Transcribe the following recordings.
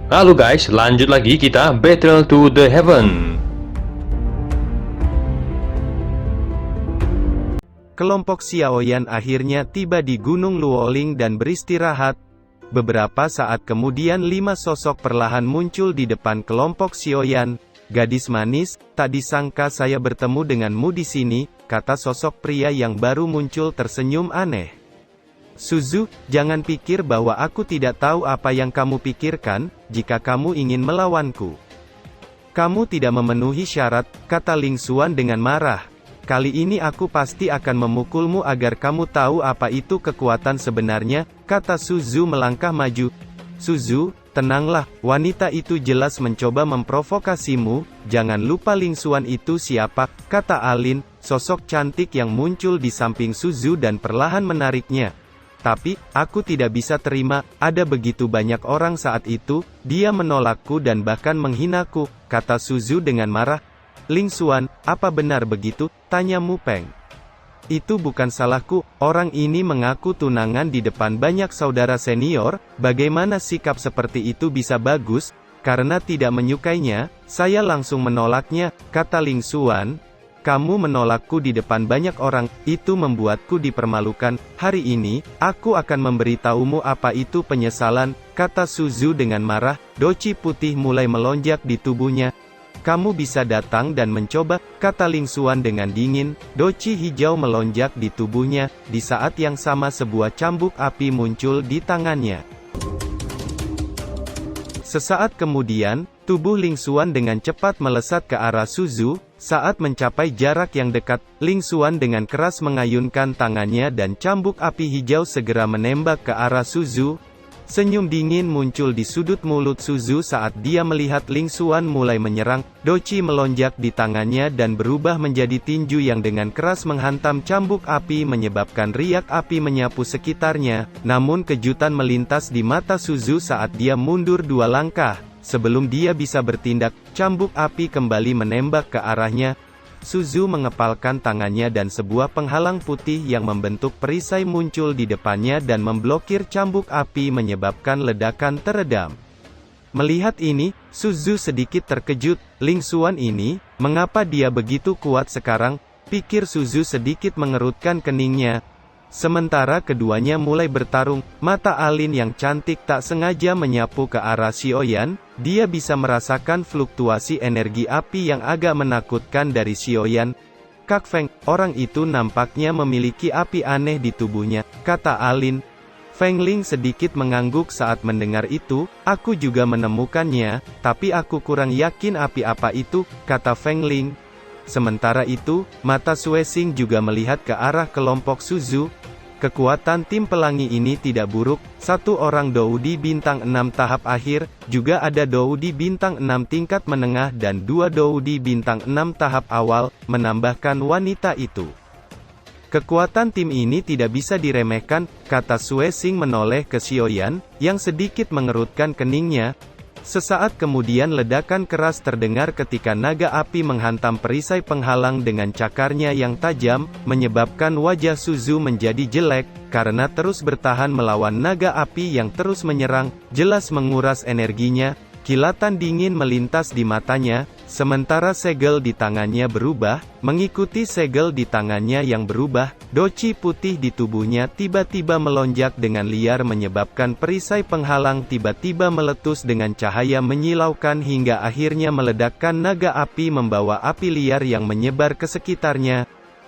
Halo guys, lanjut lagi kita Battle to the Heaven. Kelompok Xiaoyan akhirnya tiba di Gunung Luoling dan beristirahat. Beberapa saat kemudian 5 sosok perlahan muncul di depan kelompok Xiaoyan. "Gadis manis, tak disangka saya bertemu denganmu di sini," kata sosok pria yang baru muncul tersenyum aneh. "Suzu, jangan pikir bahwa aku tidak tahu apa yang kamu pikirkan, jika kamu ingin melawanku. Kamu tidak memenuhi syarat," kata Ling Xuan dengan marah. "Kali ini aku pasti akan memukulmu agar kamu tahu apa itu kekuatan sebenarnya," kata Suzu melangkah maju. "Suzu, tenanglah, wanita itu jelas mencoba memprovokasimu, jangan lupa Ling Xuan itu siapa," kata Alin, sosok cantik yang muncul di samping Suzu dan perlahan menariknya. "Tapi, aku tidak bisa terima, ada begitu banyak orang saat itu, dia menolakku dan bahkan menghinaku," kata Suzu dengan marah. "Ling Xuan, apa benar begitu?" tanya Mu Peng. "Itu bukan salahku, orang ini mengaku tunangan di depan banyak saudara senior, bagaimana sikap seperti itu bisa bagus? Karena tidak menyukainya, saya langsung menolaknya," kata Ling Xuan. "Kamu menolakku di depan banyak orang, itu membuatku dipermalukan. Hari ini, aku akan memberitahumu apa itu penyesalan," kata Suzu dengan marah. Doci putih mulai melonjak di tubuhnya. "Kamu bisa datang dan mencoba," kata Ling Xuan dengan dingin. Doci hijau melonjak di tubuhnya, di saat yang sama sebuah cambuk api muncul di tangannya. Sesaat kemudian, tubuh Ling Xuan dengan cepat melesat ke arah Suzu. Saat mencapai jarak yang dekat, Ling Xuan dengan keras mengayunkan tangannya dan cambuk api hijau segera menembak ke arah Suzu. Senyum dingin muncul di sudut mulut Suzu saat dia melihat Ling Xuan mulai menyerang. Doci melonjak di tangannya dan berubah menjadi tinju yang dengan keras menghantam cambuk api menyebabkan riak api menyapu sekitarnya. Namun kejutan melintas di mata Suzu saat dia mundur 2 langkah. Sebelum dia bisa bertindak, cambuk api kembali menembak ke arahnya. Suzu mengepalkan tangannya dan sebuah penghalang putih yang membentuk perisai muncul di depannya dan memblokir cambuk api menyebabkan ledakan teredam. Melihat ini, Suzu sedikit terkejut. Ling Xuan ini, mengapa dia begitu kuat sekarang? Pikir Suzu sedikit mengerutkan keningnya. Sementara keduanya mulai bertarung, mata Alin yang cantik tak sengaja menyapu ke arah Xiaoyan. Dia bisa merasakan fluktuasi energi api yang agak menakutkan dari Xiaoyan. "Kak Feng, orang itu nampaknya memiliki api aneh di tubuhnya," kata Alin. Feng Ling sedikit mengangguk saat mendengar itu. "Aku juga menemukannya, tapi aku kurang yakin api apa itu," kata Feng Ling. Sementara itu, mata Sue Xing juga melihat ke arah kelompok Suzu. Kekuatan tim pelangi ini tidak buruk. 1 orang Doudi bintang 6 tahap akhir, juga ada Doudi bintang 6 tingkat menengah dan 2 Doudi bintang 6 tahap awal, menambahkan wanita itu. "Kekuatan tim ini tidak bisa diremehkan," kata Sue Xing menoleh ke Xiaoyan, yang sedikit mengerutkan keningnya. Sesaat kemudian ledakan keras terdengar ketika naga api menghantam perisai penghalang dengan cakarnya yang tajam, menyebabkan wajah Suzu menjadi jelek, karena terus bertahan melawan naga api yang terus menyerang, jelas menguras energinya. Kilatan dingin melintas di matanya, sementara segel di tangannya berubah. Mengikuti segel di tangannya yang berubah, doci putih di tubuhnya tiba-tiba melonjak dengan liar menyebabkan perisai penghalang tiba-tiba meletus dengan cahaya menyilaukan hingga akhirnya meledakkan naga api membawa api liar yang menyebar ke sekitarnya.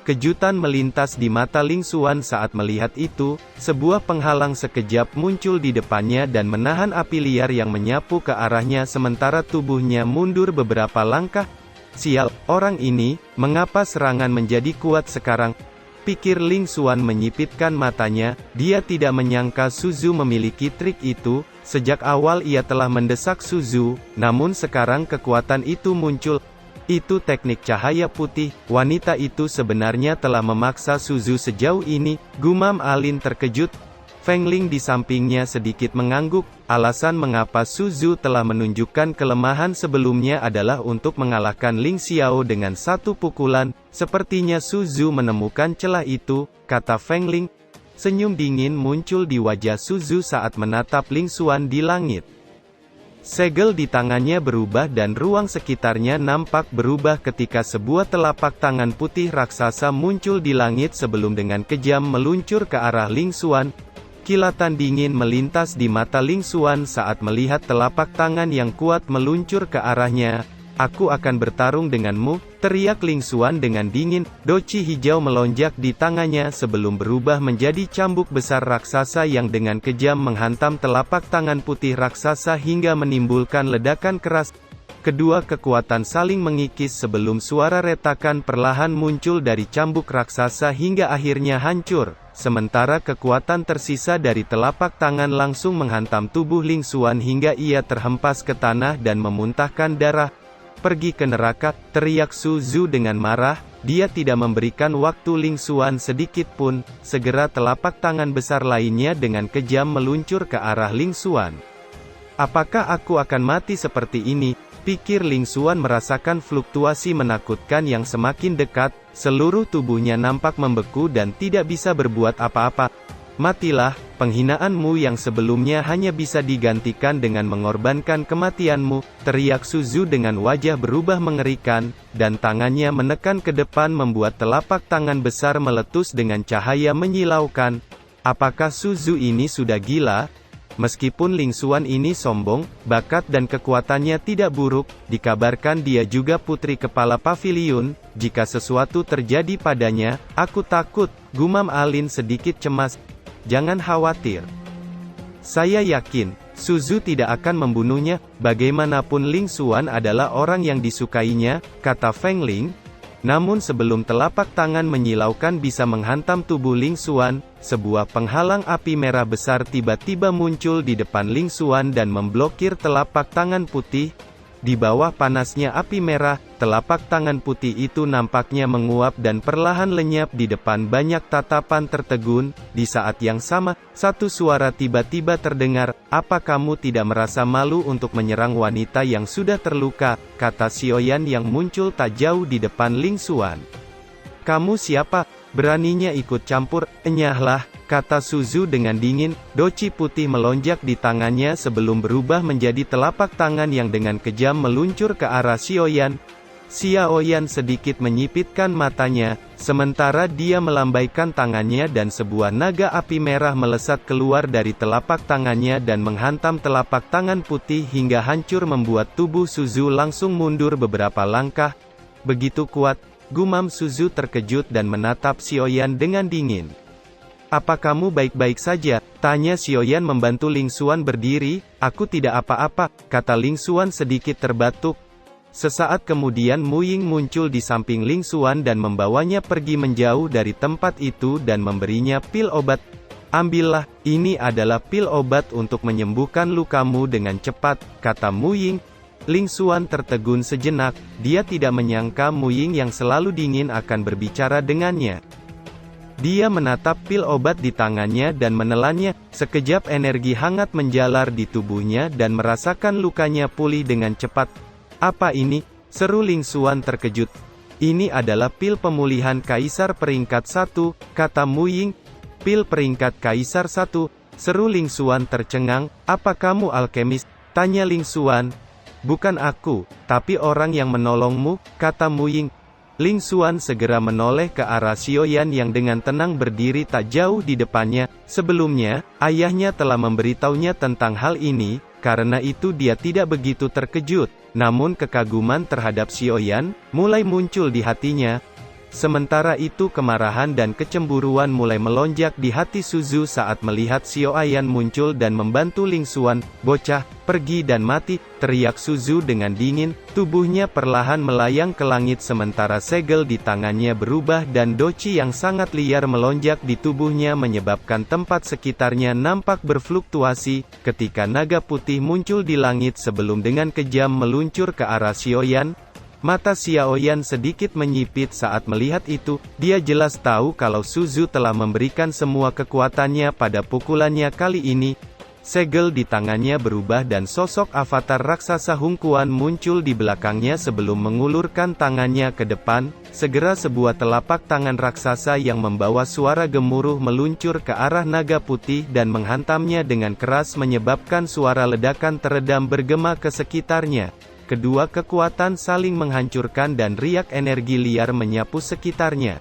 Kejutan melintas di mata Ling Xuan saat melihat itu. Sebuah penghalang sekejap muncul di depannya dan menahan api liar yang menyapu ke arahnya sementara tubuhnya mundur beberapa langkah. "Sial, orang ini, mengapa serangan menjadi kuat sekarang?" pikir Ling Xuan menyipitkan matanya. Dia tidak menyangka Suzu memiliki trik itu. Sejak awal ia telah mendesak Suzu, namun sekarang kekuatan itu muncul. "Itu teknik cahaya putih, wanita itu sebenarnya telah memaksa Suzu sejauh ini," gumam Alin terkejut. Feng Ling di sampingnya sedikit mengangguk. Alasan mengapa Suzu telah menunjukkan kelemahan sebelumnya adalah untuk mengalahkan Ling Xiao dengan 1 pukulan. "Sepertinya Suzu menemukan celah itu," kata Feng Ling. Senyum dingin muncul di wajah Suzu saat menatap Ling Xuan di langit. Segel di tangannya berubah dan ruang sekitarnya nampak berubah ketika sebuah telapak tangan putih raksasa muncul di langit sebelum dengan kejam meluncur ke arah Ling Xuan. Kilatan dingin melintas di mata Ling Xuan saat melihat telapak tangan yang kuat meluncur ke arahnya. "Aku akan bertarung denganmu," teriak Ling Xuan dengan dingin. Doci hijau melonjak di tangannya sebelum berubah menjadi cambuk besar raksasa yang dengan kejam menghantam telapak tangan putih raksasa hingga menimbulkan ledakan keras. Kedua kekuatan saling mengikis sebelum suara retakan perlahan muncul dari cambuk raksasa hingga akhirnya hancur. Sementara kekuatan tersisa dari telapak tangan langsung menghantam tubuh Ling Xuan hingga ia terhempas ke tanah dan memuntahkan darah. "Pergi ke neraka," teriak Su Zhu dengan marah. Dia tidak memberikan waktu Ling Xuan sedikit pun. Segera telapak tangan besar lainnya dengan kejam meluncur ke arah Ling Xuan. "Apakah aku akan mati seperti ini?" pikir Ling Xuan merasakan fluktuasi menakutkan yang semakin dekat. Seluruh tubuhnya nampak membeku dan tidak bisa berbuat apa-apa. "Matilah, penghinaanmu yang sebelumnya hanya bisa digantikan dengan mengorbankan kematianmu," teriak Su Zhu dengan wajah berubah mengerikan, dan tangannya menekan ke depan membuat telapak tangan besar meletus dengan cahaya menyilaukan. Apakah Su Zhu ini sudah gila? Meskipun Ling Xuan ini sombong, bakat dan kekuatannya tidak buruk, dikabarkan dia juga putri kepala paviliun. Jika sesuatu terjadi padanya, aku takut, gumam Alin sedikit cemas. "Jangan khawatir. Saya yakin, Su Zhu tidak akan membunuhnya. Bagaimanapun Ling Xuan adalah orang yang disukainya," kata Feng Ling. Namun sebelum telapak tangan menyilaukan bisa menghantam tubuh Ling Xuan, sebuah penghalang api merah besar tiba-tiba muncul di depan Ling Xuan dan memblokir telapak tangan putih. Di bawah panasnya api merah, telapak tangan putih itu nampaknya menguap dan perlahan lenyap di depan banyak tatapan tertegun. Di saat yang sama, satu suara tiba-tiba terdengar, "Apa kamu tidak merasa malu untuk menyerang wanita yang sudah terluka?" kata Xiaoyan yang muncul tak jauh di depan Ling Xuan. "Kamu siapa? Beraninya ikut campur?" "Enyahlah," kata Su Zhu dengan dingin. Doci putih melonjak di tangannya sebelum berubah menjadi telapak tangan yang dengan kejam meluncur ke arah Xiaoyan. Xiaoyan sedikit menyipitkan matanya, sementara dia melambaikan tangannya dan sebuah naga api merah melesat keluar dari telapak tangannya dan menghantam telapak tangan putih hingga hancur membuat tubuh Su Zhu langsung mundur beberapa langkah. "Begitu kuat," gumam Su Zhu terkejut dan menatap Xiaoyan dengan dingin. "Apa kamu baik-baik saja?" tanya Xiaoyan membantu Ling Xuan berdiri. "Aku tidak apa-apa," kata Ling Xuan sedikit terbatuk. Sesaat kemudian Mu Ying muncul di samping Ling Xuan dan membawanya pergi menjauh dari tempat itu dan memberinya pil obat. "Ambillah, ini adalah pil obat untuk menyembuhkan lukamu dengan cepat," kata Mu Ying. Ling Xuan tertegun sejenak, dia tidak menyangka Mu Ying yang selalu dingin akan berbicara dengannya. Dia menatap pil obat di tangannya dan menelannya. Sekejap energi hangat menjalar di tubuhnya dan merasakan lukanya pulih dengan cepat. "Apa ini?" seru Ling Xuan terkejut. "Ini adalah pil pemulihan Kaisar peringkat 1, kata Mu Ying. "Pil peringkat Kaisar 1, seru Ling Xuan tercengang. "Apa kamu alkemis?" tanya Ling Xuan. "Bukan aku, tapi orang yang menolongmu," kata Mu Ying. Ling Xuan segera menoleh ke arah Xiaoyan yang dengan tenang berdiri tak jauh di depannya. Sebelumnya, ayahnya telah memberitahunya tentang hal ini, karena itu dia tidak begitu terkejut. Namun kekaguman terhadap Xiaoyan mulai muncul di hatinya. Sementara itu kemarahan dan kecemburuan mulai melonjak di hati Su Zhu saat melihat Xiaoyan muncul dan membantu Ling Xuan. "Bocah, pergi dan mati," teriak Su Zhu dengan dingin. Tubuhnya perlahan melayang ke langit sementara segel di tangannya berubah dan doci yang sangat liar melonjak di tubuhnya menyebabkan tempat sekitarnya nampak berfluktuasi. Ketika naga putih muncul di langit sebelum dengan kejam meluncur ke arah Xiaoyan, mata Xiaoyan sedikit menyipit saat melihat itu. Dia jelas tahu kalau Su Zhu telah memberikan semua kekuatannya pada pukulannya kali ini. segel di tangannya berubah dan sosok avatar raksasa Hung Quan muncul di belakangnya sebelum mengulurkan tangannya ke depan. Segera sebuah telapak tangan raksasa yang membawa suara gemuruh meluncur ke arah naga putih dan menghantamnya dengan keras menyebabkan suara ledakan teredam bergema ke sekitarnya. Kedua kekuatan saling menghancurkan dan riak energi liar menyapu sekitarnya.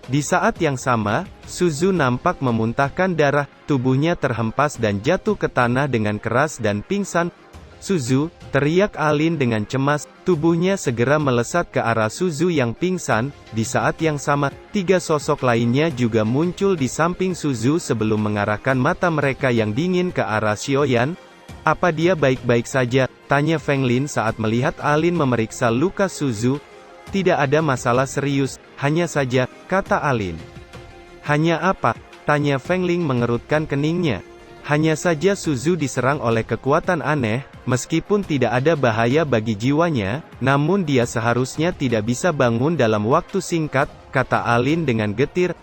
Di saat yang sama, Suzu nampak memuntahkan darah, tubuhnya terhempas dan jatuh ke tanah dengan keras dan pingsan. "Suzu!" teriak Alin dengan cemas, tubuhnya segera melesat ke arah Suzu yang pingsan. Di saat yang sama, tiga sosok lainnya juga muncul di samping Suzu sebelum mengarahkan mata mereka yang dingin ke arah Xiaoyan. "Apa dia baik-baik saja?" tanya Feng Lin saat melihat Alin memeriksa luka Suzu. "Tidak ada masalah serius, hanya saja," kata Alin. "Hanya apa?" tanya Feng Ling mengerutkan keningnya. "Hanya saja Suzu diserang oleh kekuatan aneh, meskipun tidak ada bahaya bagi jiwanya, namun dia seharusnya tidak bisa bangun dalam waktu singkat," kata Alin dengan getir.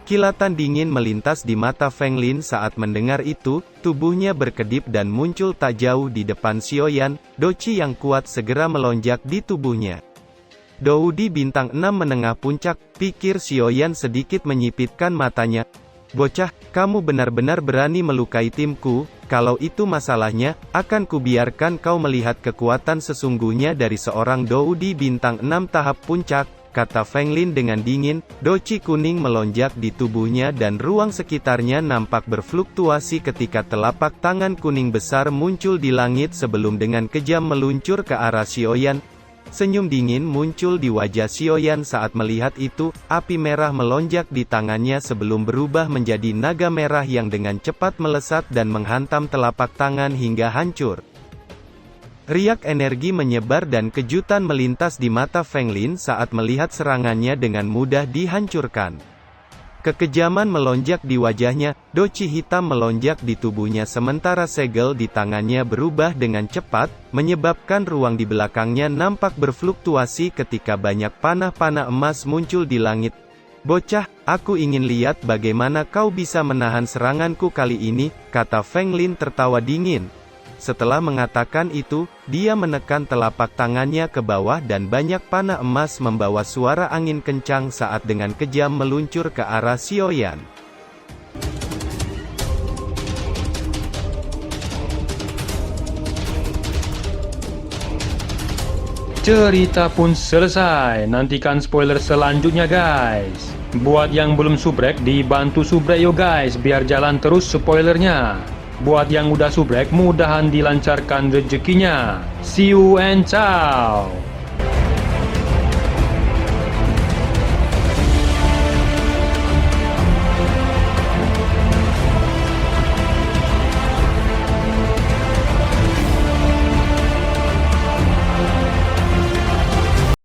Kilatan dingin melintas di mata Feng Lin saat mendengar itu, tubuhnya berkedip dan muncul tak jauh di depan Xiaoyan. Doci yang kuat segera melonjak di tubuhnya. "Doudi bintang 6 menengah puncak," pikir Xiaoyan sedikit menyipitkan matanya. "Bocah, kamu benar-benar berani melukai timku. Kalau itu masalahnya, akan kubiarkan kau melihat kekuatan sesungguhnya dari seorang Doudi bintang 6 tahap puncak," kata Feng Lin dengan dingin. Doci kuning melonjak di tubuhnya dan ruang sekitarnya nampak berfluktuasi ketika telapak tangan kuning besar muncul di langit sebelum dengan kejam meluncur ke arah Xiaoyan. Senyum dingin muncul di wajah Xiaoyan saat melihat itu. Api merah melonjak di tangannya sebelum berubah menjadi naga merah yang dengan cepat melesat dan menghantam telapak tangan hingga hancur. Riak energi menyebar dan kejutan melintas di mata Feng Lin saat melihat serangannya dengan mudah dihancurkan. Kekejaman melonjak di wajahnya, doci hitam melonjak di tubuhnya sementara segel di tangannya berubah dengan cepat, menyebabkan ruang di belakangnya nampak berfluktuasi ketika banyak panah-panah emas muncul di langit. "Bocah, aku ingin lihat bagaimana kau bisa menahan seranganku kali ini," kata Feng Lin tertawa dingin. Setelah mengatakan itu, dia menekan telapak tangannya ke bawah dan banyak panah emas membawa suara angin kencang saat dengan kejam meluncur ke arah Xiaoyan. Cerita pun selesai, nantikan spoiler selanjutnya guys. Buat yang belum subrek, dibantu subrek yo guys, biar jalan terus spoilernya. Buat yang udah subrek, mudahan dilancarkan rezekinya. See you and ciao.